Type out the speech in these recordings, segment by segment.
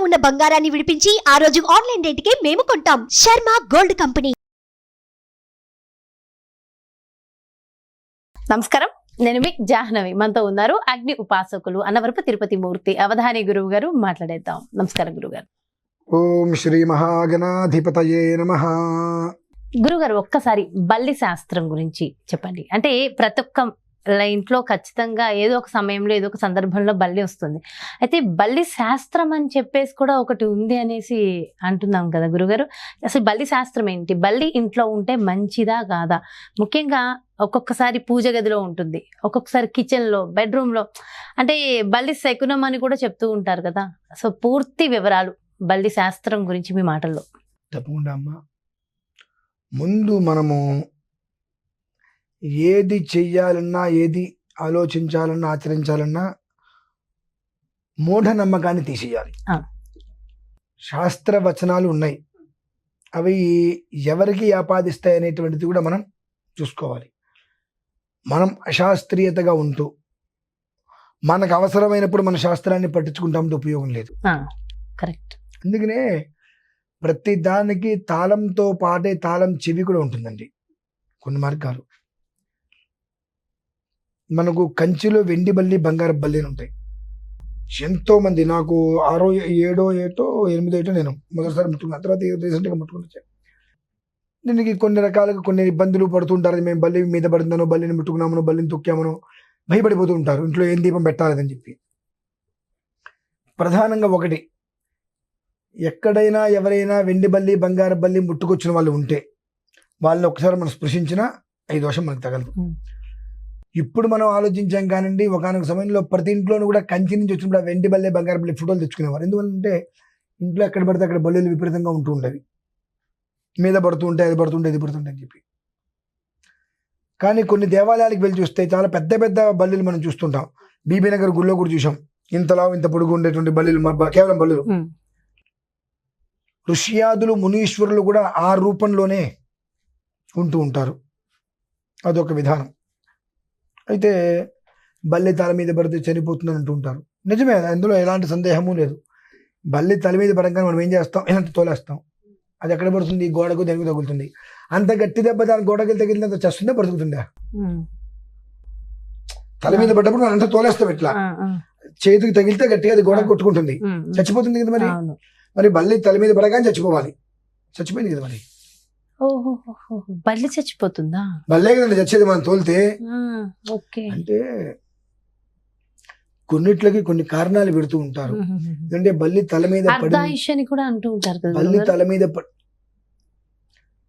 ఉన్న బంగారాన్ని విడిపించి ఆ రోజు ఆన్లైన్ రేటుకే మేము కొంటాం. Sharma gold company. నమస్కారం, నేను మీ జాహ్నవి. మనతో ఉన్నారు అగ్ని ఉపాసకులు అన్నవరపు తిరుపతి మూర్తి అవధాని గురువు గారు. మాట్లాడేద్దాం. నమస్కారం గురుగారు. ఓం శ్రీ మహాగణాధిపతయే నమః. గురుగారు, ఒక్కసారి బల్లి శాస్త్రం గురించి చెప్పండి. అంటే ప్రతి ఒక్క ఇంట్లో ఖచ్చితంగా ఏదో ఒక సమయంలో ఏదో ఒక సందర్భంలో బల్లి వస్తుంది. అయితే బల్లి శాస్త్రం అని చెప్పేసి కూడా ఒకటి ఉంది అనేసి అంటున్నాం కదా గురుగారు. అసలు బల్లి శాస్త్రం ఏంటి? బల్లి ఇంట్లో ఉంటే మంచిదా కాదా? ముఖ్యంగా ఒక్కొక్కసారి పూజ గదిలో ఉంటుంది, ఒక్కొక్కసారి కిచెన్లో, బెడ్రూమ్లో. అంటే బల్లి శకునం అని కూడా చెప్తూ ఉంటారు కదా. సో పూర్తి వివరాలు బల్లి శాస్త్రం గురించి మీ మాటల్లో. తప్పకుండా అమ్మా. ముందు మనము ఏది చెయ్యాలన్నా, ఏది ఆలోచించాలన్నా, ఆచరించాలన్నా మూఢనమ్మకాన్ని తీసేయాలి. శాస్త్రవచనాలు ఉన్నాయి, అవి ఎవరికి ఆపాదిస్తాయి అనేటువంటిది కూడా మనం చూసుకోవాలి. మనం అశాస్త్రీయతగా ఉంటూ మనకు అవసరమైనప్పుడు మన శాస్త్రాన్ని పట్టించుకుంటామంటే ఉపయోగం లేదు. కరెక్ట్. అందుకనే ప్రతి దానికి తాళంతో పాటే తాళం చెవి కూడా ఉంటుందండి. కొన్ని మార్గాలు మనకు కంచిలో వెండి బల్లి, బంగారు బల్లి అని ఉంటాయి. ఎంతో మంది, నాకు 6 7 ఏటో 8 ఏటో నేను మొదటిసారి ముట్టుకున్నాను. తర్వాత రీసెంట్గా ముట్టుకుని వచ్చాను. దీనికి కొన్ని రకాలుగా కొన్ని ఇబ్బందులు పడుతుంటారు. మేము బల్లి మీద పడుతున్నాను, బల్లిని ముట్టుకున్నామను, బల్లిని తొక్కామను భయపడిపోతూ ఉంటారు. ఇంట్లో ఏం దీపం పెట్టాలని చెప్పి. ప్రధానంగా ఒకటి, ఎక్కడైనా ఎవరైనా వెండి బల్లి, బంగారు బల్లి ముట్టుకొచ్చిన వాళ్ళు ఉంటే వాళ్ళని ఒకసారి మనం స్పృశించినా ఈ దోషం మనకు తగలదు. ఇప్పుడు మనం ఆలోచించాం కానండి, ఒకనొక సమయంలో ప్రతి ఇంట్లోనూ కూడా కంచి నుంచి వచ్చినప్పుడు వెండి బల్లె, బంగారు బల్లి ఫోటోలు తెచ్చుకునేవారు. ఎందువల్లంటే ఇంట్లో ఎక్కడ పడితే అక్కడ బల్లీలు విపరీతంగా ఉంటూ ఉండేవి. మీద పడుతూ ఉంటాయి, అది పడుతుంటే ఇది పడుతుంటాయి అని చెప్పి. కానీ కొన్ని దేవాలయాలకు వెళ్ళి చూస్తే చాలా పెద్ద పెద్ద బల్లీలు మనం చూస్తుంటాం. బీబీ నగర్ గుళ్ళో కూడా చూసాం. ఇంతలా ఇంత పొడుగు ఉండేటువంటి బల్లీలు, కేవలం బల్లీలు. ఋష్యాదులు, మునీశ్వరులు కూడా ఆ రూపంలోనే ఉంటూ ఉంటారు. అదొక విధానం. అయితే బల్లి తల మీద పడితే చనిపోతుందని అంటూ ఉంటారు. నిజమే, అందులో ఎలాంటి సందేహము లేదు. బల్లి తల మీద పడగానే మనం ఏం చేస్తాం? ఎంత తోలేస్తాం. అది ఎక్కడ పడుతుంది? గోడకు, దానికి తగులుతుంది. అంత గట్టి దెబ్బ దాని గోడకి తగిలినంత చస్తుందా, బ్రతుకుతుందా? తల మీద పడ్డప్పుడు మనం అంత తోలేస్తాం. ఇట్లా చేతికి తగిలితే గట్టిగా అది గోడకు కొట్టుకుంటుంది, చచ్చిపోతుంది కదా. మరి బల్లి తల మీద పడగానే చచ్చిపోవాలి. చచ్చిపోయింది కదా. మరి బల్లి చచ్చిపోతుందా? బల్లే కదండి చచ్చేది మనం తోలితే. అంటే కొన్నిట్లకి కొన్ని కారణాలు పెడుతూ ఉంటారు. ఎందుకంటే బల్లి తల మీద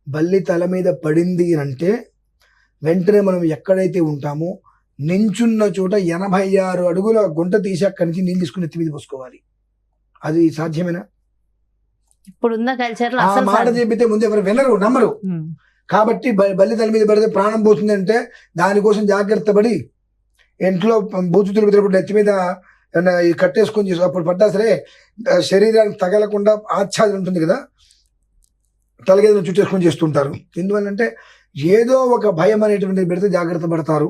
బల్లి తల మీద పడింది అంటే వెంటనే మనం ఎక్కడైతే ఉంటామో నించున్న చోట 86 అడుగుల గుంట తీసి అక్కడి నుంచి నీళ్ళు తీసుకుని ఎత్తి మీద పోసుకోవాలి. అది సాధ్యమేనా? ఇప్పుడున్న కల్చర్ మాట చెప్పితే ముందు ఎవరు వినరు, నమ్మరు. కాబట్టి బల్లి తల మీద పడితే ప్రాణం పోతుంది అంటే దానికోసం జాగ్రత్త పడి ఇంట్లో బూతులు పెద్దప్పుడు నెత్తి మీద కట్టేసుకొని అప్పుడు పడ్డా సరే శరీరానికి తగలకుండా ఆచ్ఛాదన ఉంటుంది కదా, తలగేదను చుట్టేసుకొని చేస్తుంటారు. ఎందువల్లంటే ఏదో ఒక భయం అనేటువంటిది పెడితే జాగ్రత్త పడతారు.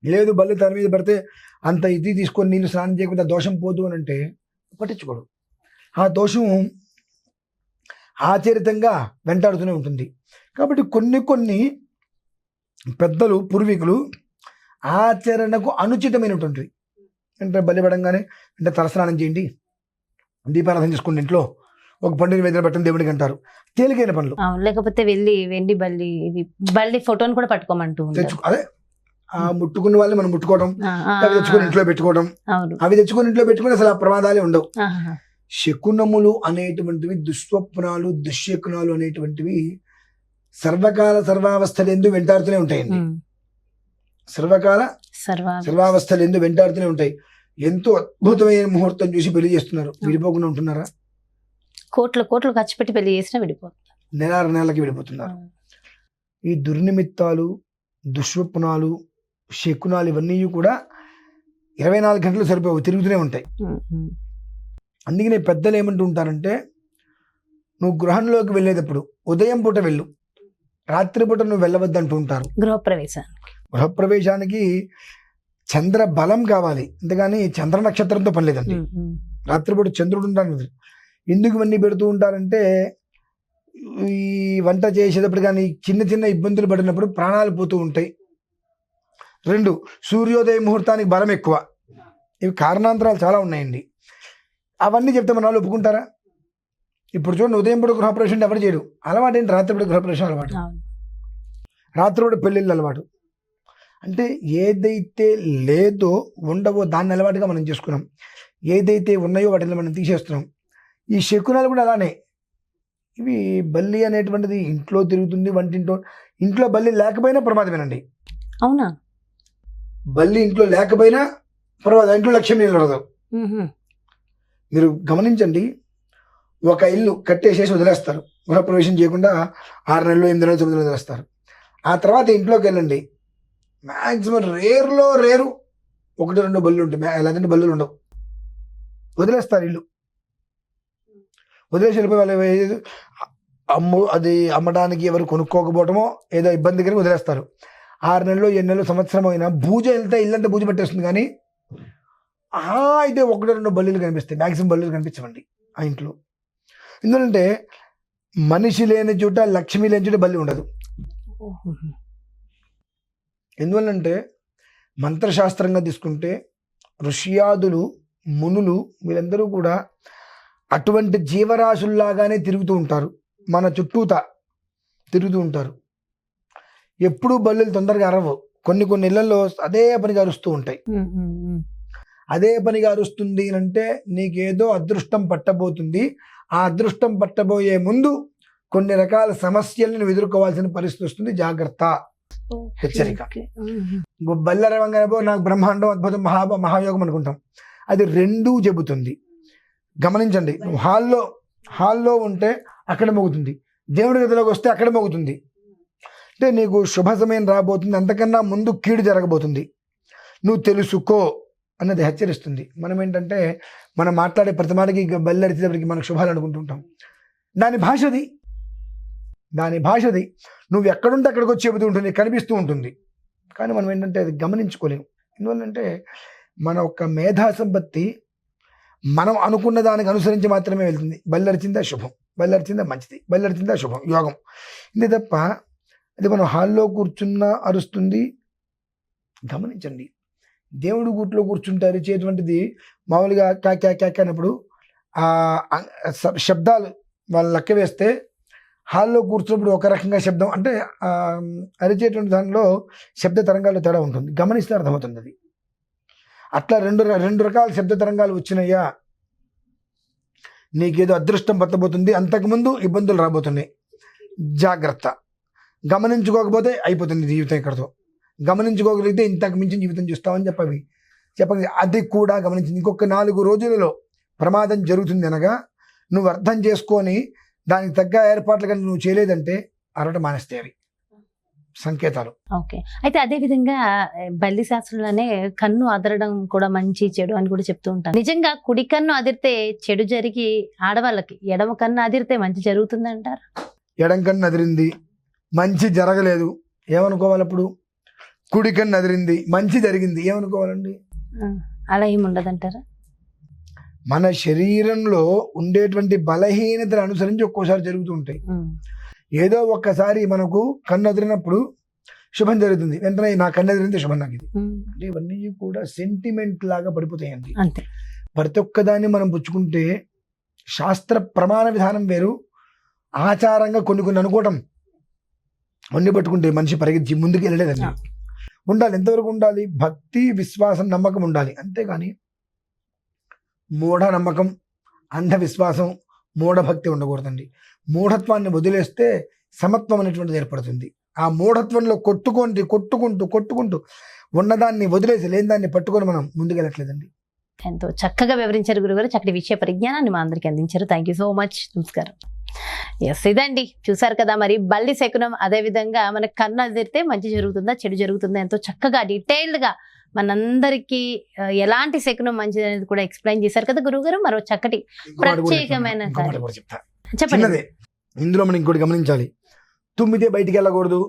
లేదు బల్లి తల మీద పడితే అంత ఇది తీసుకొని నీళ్ళు స్నానం చేయకుండా దోషం పోదు అని అంటే పట్టించుకోడు. ఆ దోషం ఆచరితంగా వెంటాడుతూనే ఉంటుంది. కాబట్టి కొన్ని పెద్దలు, పూర్వీకులు ఆచరణకు అనుచితమైనటువంటివి అంటే బలి పడంగానే అంటే తలస్నానం చేయండి, దీపారాధన చేసుకోండి, ఇంట్లో ఒక పండుగ వేదన పెట్టండి దేవుడికి అంటారు. తేలికైన పనులు. లేకపోతే వెళ్ళి వెండి బల్లి ఫోటోని కూడా పట్టుకోమంటూ అదే ఆ ముట్టుకున్న వాళ్ళని మనం ముట్టుకోవడం, అవి తెచ్చుకొని ఇంట్లో పెట్టుకోవడం, అవి తెచ్చుకొని ఇంట్లో పెట్టుకుని అసలు ఆ ప్రమాదాలే ఉండవు. శకునములు అనేటువంటివి, దుస్వప్నాలు, దుశ్శకునాలు అనేటువంటివి సర్వకాల సర్వావస్థలు ఎందు వెంటాడుతూనే ఉంటాయండి. సర్వకాల సర్వావస్థలు ఎందు వెంటాడుతూనే ఉంటాయి. ఎంతో అద్భుతమైన ముహూర్తం చూసి పెళ్లి చేస్తున్నారు, విడిపోకుండా ఉంటున్నారా? కోట్లు ఖర్చు పెట్టి పెళ్లి చేసినా విడిపోతున్నారు, నెలకి విడిపోతున్నారు. ఈ దుర్నిమిత్తాలు, దుస్వప్నాలు, శకునాలు ఇవన్నీ కూడా 24 గంటలు సరిపోవు, తిరుగుతూనే ఉంటాయి. అందుకనే పెద్దలు ఏమంటూ ఉంటారంటే, నువ్వు గృహంలోకి వెళ్ళేటప్పుడు ఉదయం పూట వెళ్ళు, రాత్రిపూట నువ్వు వెళ్ళవద్దు అంటూ ఉంటారు. గృహప్రవేశానికి చంద్ర బలం కావాలి, అంతేగాని చంద్ర నక్షత్రంతో పని లేదండి. రాత్రిపూట చంద్రుడు ఉంటాను. ఎందుకు ఇవన్నీ పెడుతూ ఉంటారంటే ఈ వంట చేసేటప్పుడు కానీ చిన్న చిన్న ఇబ్బందులు పడినప్పుడు ప్రాణాలు పోతూ ఉంటాయి. 2, సూర్యోదయ ముహూర్తానికి బలం ఎక్కువ. ఇవి కారణాంతరాలు చాలా ఉన్నాయండి. అవన్నీ చెప్తే మన వాళ్ళు ఒప్పుకుంటారా? ఇప్పుడు చూడండి, ఉదయం పూట గృహప్రవేశం ఎవరు చేయడు. అలవాటు ఏంటి? రాత్రిపూట గృహప్రవేశం అలవాటు, రాత్రిపూట పెళ్ళిళ్ళు అలవాటు. అంటే ఏదైతే లేదో ఉండవో దాన్ని అలవాటుగా మనం చేసుకున్నాం, ఏదైతే ఉన్నాయో వాటిని మనం తీసేస్తున్నాం. ఈ శకునాలు కూడా అలానే. ఇవి బల్లి అనేటువంటిది ఇంట్లో తిరుగుతుంది, ఇంట్లో బల్లి లేకపోయినా ప్రమాదమేనండి. అవునా? బల్లి ఇంట్లో లేకపోయినా ప్రమాదం, ఇంట్లో లక్ష్యం నిలబడదు. మీరు గమనించండి, ఒక ఇల్లు కట్టేసేసి వదిలేస్తారు, గృహప్రవేశం చేయకుండా 6 నెలలు 8 నెలలు 9 నెలలు వదిలేస్తారు. ఆ తర్వాత ఇంట్లోకి వెళ్ళండి, మ్యాక్సిమం రేరు 1-2 బల్లులు ఉంటాయి, లేదంటే బల్లులు ఉండవు. వదిలేస్తారు ఇల్లు, వదిలేసి వెళ్ళిపోయి వాళ్ళు అది అమ్మడానికి ఎవరు కొనుక్కోకపోవటమో ఏదో ఇబ్బంది కలిగి వదిలేస్తారు. 6 నెలలు 7 నెలలు సంవత్సరం అయినా బూజ వెళ్తే ఇల్లంతా బూజ పట్టేస్తుంది. కానీ అయితే 1-2 బల్లులు కనిపిస్తాయి, మ్యాక్సిమం బల్లులు కనిపించవండి ఆ ఇంట్లో. ఎందుకంటే మనిషి లేని చోట, లక్ష్మి లేని చోట బల్లి ఉండదు. ఎందువల్లంటే మంత్రశాస్త్రంగా తీసుకుంటే ఋషియాదులు, మునులు వీళ్ళందరూ కూడా అటువంటి జీవరాశుల్లాగానే తిరుగుతూ ఉంటారు, మన చుట్టూతా తిరుగుతూ ఉంటారు. ఎప్పుడూ బల్లులు తొందరగా అరవవు. కొన్ని ఇళ్లలో అదే పనిగా అరుస్తూ ఉంటాయి. అదే పనిగా అరుస్తుంది అంటే నీకేదో అదృష్టం పట్టబోతుంది. ఆ అదృష్టం పట్టబోయే ముందు కొన్ని రకాల సమస్యలను ఎదుర్కోవాల్సిన పరిస్థితి వస్తుంది, జాగ్రత్త, హెచ్చరిక. బల్లి అరవంగానే నాకు బ్రహ్మాండం, అద్భుతం, మహాయోగం అనుకుంటాం. అది 2 చెబుతుంది. గమనించండి, నువ్వు హాల్లో ఉంటే అక్కడ మోగుతుంది, దేవుడి గదిలోకి వస్తే అక్కడ మోగుతుంది. అంటే నీకు శుభ సమయం రాబోతుంది, అంతకన్నా ముందు కీడు జరగబోతుంది, నువ్వు తెలుసుకో అన్నది హెచ్చరిస్తుంది. మనం ఏంటంటే మనం మాట్లాడే ప్రతి మాటకి బల్లి అరిచేటప్పటికి మనకు శుభాలు అనుకుంటుంటాం. దాని భాషది నువ్వు ఎక్కడుంటే అక్కడికి వచ్చి చెబుతూ ఉంటుంది, కనిపిస్తూ ఉంటుంది. కానీ మనం ఏంటంటే అది గమనించుకోలేము. ఎందువల్లంటే మన యొక్క మేధా సంపత్తి మనం అనుకున్న దానికి అనుసరించి మాత్రమే వెళ్తుంది. బల్లి అరిచిందా శుభం, బల్లి అరిచిందా మంచిది, బల్లి అరిచిందా శుభం, యోగం. ఇది తప్ప అది మనం హాల్లో కూర్చున్నా అరుస్తుంది. గమనించండి, దేవుడి గూట్లో కూర్చుంటే అరిచేటువంటిది మామూలుగా క్యాక్ అన్నప్పుడు ఆ శబ్దాలు వాళ్ళు లెక్క వేస్తే హాల్లో కూర్చున్నప్పుడు ఒక రకంగా శబ్దం, అంటే అరిచేటువంటి దానిలో శబ్ద తరంగాలు తేడా ఉంటుంది. గమనిస్తే అర్థమవుతుంది అది. అట్లా రెండు రకాల శబ్ద తరంగాలు వచ్చినాయా, నీకేదో అదృష్టం పట్టబోతుంది, అంతకుముందు ఇబ్బందులు రాబోతున్నాయి, జాగ్రత్త. గమనించుకోకపోతే అయిపోతుంది జీవితం ఇక్కడతో. గమనించుకోగలిగితే ఇంతకు మించిన జీవితం చూస్తామని చెప్పండి. అది కూడా గమనించింది. ఇంకొక 4 రోజులలో ప్రమాదం జరుగుతుంది అనగా నువ్వు అర్థం చేసుకొని దానికి తగ్గ ఏర్పాట్లు కానీ నువ్వు చేయలేదంటే అరట మానేస్తాయి అవి సంకేతాలు. ఓకే. అయితే అదే విధంగా బల్లి శాస్త్రంలోనే కన్ను అదరడం కూడా మంచి చెడు అని కూడా చెప్తూ ఉంటాను. నిజంగా కుడి కన్ను అదిరితే చెడు జరిగి ఆడవాళ్ళకి, ఎడమ కన్ను అదిరితే మంచి జరుగుతుంది అంటారు. ఎడం కన్ను అదిరింది, మంచి జరగలేదు, ఏమనుకోవాలి? అప్పుడు కుడి కన్ను అదిరింది, మంచి జరిగింది, ఏమనుకోవాలండి? అలా ఏముండదంటారా? మన శరీరంలో ఉండేటువంటి బలహీనతను అనుసరించి ఒక్కోసారి జరుగుతూ ఉంటాయి. ఏదో ఒక్కసారి మనకు కన్ను అదిరినప్పుడు శుభం జరుగుతుంది, వెంటనే నా కన్ను అదిరింది శుభం నాకు ఇది. అంటే ఇవన్నీ కూడా సెంటిమెంట్ లాగా పడిపోతాయండి. అంతే. ప్రతి ఒక్కదాన్ని మనం పుచ్చుకుంటే శాస్త్ర ప్రమాణ విధానం వేరు, ఆచారంగా కొన్ని అనుకోవటం అన్ని పట్టుకుంటే మనిషి పరిగెత్తి ముందుకు వెళ్ళలేదండి. ఉండాలి, ఎంతవరకు ఉండాలి? భక్తి, విశ్వాసం, నమ్మకం ఉండాలి. అంతేగాని మూఢనమ్మకం, అంధవిశ్వాసం, మూఢభక్తి ఉండకూడదండి. మూఢత్వాన్ని వదిలేస్తే సమత్వం అనేటువంటిది ఏర్పడుతుంది. ఆ మూఢత్వంలో కొట్టుకుంటూ ఉన్నదాన్ని వదిలేసి లేని దాన్ని పట్టుకొని మనం ముందుకెళ్ళట్లేదండి. ఎంతో చక్కగా వివరించారు గురుగారు. చక్కటి విషయ పరిజ్ఞానాన్ని మా అందరికీ అందించారు. Thank you so much. నమస్కారం. ఎస్, ఇదండి చూసారు కదా మరి బల్లి శకునం. అదే విధంగా మనకు కన్ను అదిరితే మంచి జరుగుతుందా చెడు జరుగుతుందా ఎంతో చక్కగా డీటెయిల్డ్ గా మనందరికీ ఎలాంటి శకునం మంచిది అనేది కూడా ఎక్స్ప్లెయిన్ చేశారు కదా గురువుగారు. మరో చక్కటి ప్రత్యేకమైన చెప్పండి. ఇందులో మనం ఇంకోటి గమనించాలి, తుమ్మితే బయటికి వెళ్ళకూడదు.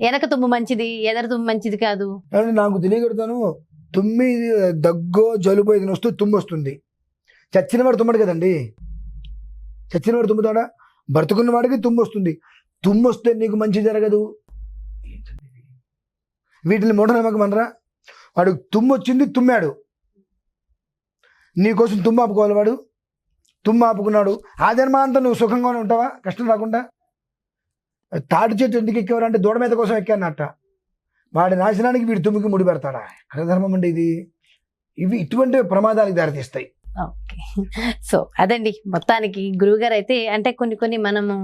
వెనక తుమ్ము మంచిది, ఎదర తుమ్ము మంచిది కాదు. నాకు తెలియకూడతాను తుమ్మి దగ్గో జలుబు ఏదైనా వస్తే తుమ్ము వస్తుంది. చచ్చినవాడు తుమ్మడు కదండి, చచ్చినవాడు తుమ్ముతాడా? బ్రతుకున్న వాడికి తుమ్ము వస్తుంది. తుమ్ము వస్తే నీకు మంచి జరగదు. వీటిని మూఢనమ్మకం అనరా? వాడు తుమ్ము వచ్చింది, తుమ్మాడు, నీకోసం తుమ్ము ఆపుకోవాలి. వాడు తుమ్ము ఆపుకున్నాడు, ఆ జన్మాంతం నువ్వు సుఖంగానే ఉంటావా కష్టం రాకుండా? తాటి చెట్టు ఎందుకు ఎక్కేవారంటే దూడ మీద కోసం ఎక్కానట. వాడి నాశనానికి వీడి తుమ్మికి ముడి పెడతాడా? అక్కడ ధర్మం అండి ఇది. ఇవి ఇటువంటి ప్రమాదాలకు దారితీస్తాయి. ఓకే, సో అదండి మొత్తానికి గురువుగారు అయితే అంటే కొన్ని మనము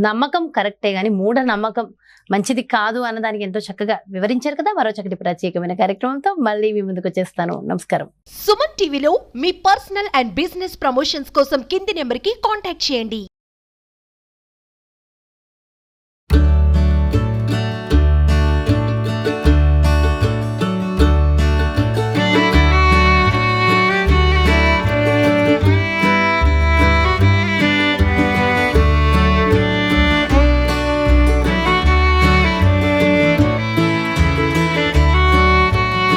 నమ్మకం కరెక్టే కానీ మూఢ నమ్మకం మంచిది కాదు అన్నదానికి ఎంతో చక్కగా వివరించారు కదా. మరో చక్కటి ప్రత్యేకమైన కార్యక్రమంతో మళ్ళీ మీ ముందుకు వచ్చేస్తాను. నమస్కారం. సుమన్ టీవీలో మీ పర్సనల్ అండ్ బిజినెస్ ప్రమోషన్స్ కోసం కింది నెంబర్కి కాంటాక్ట్ చేయండి.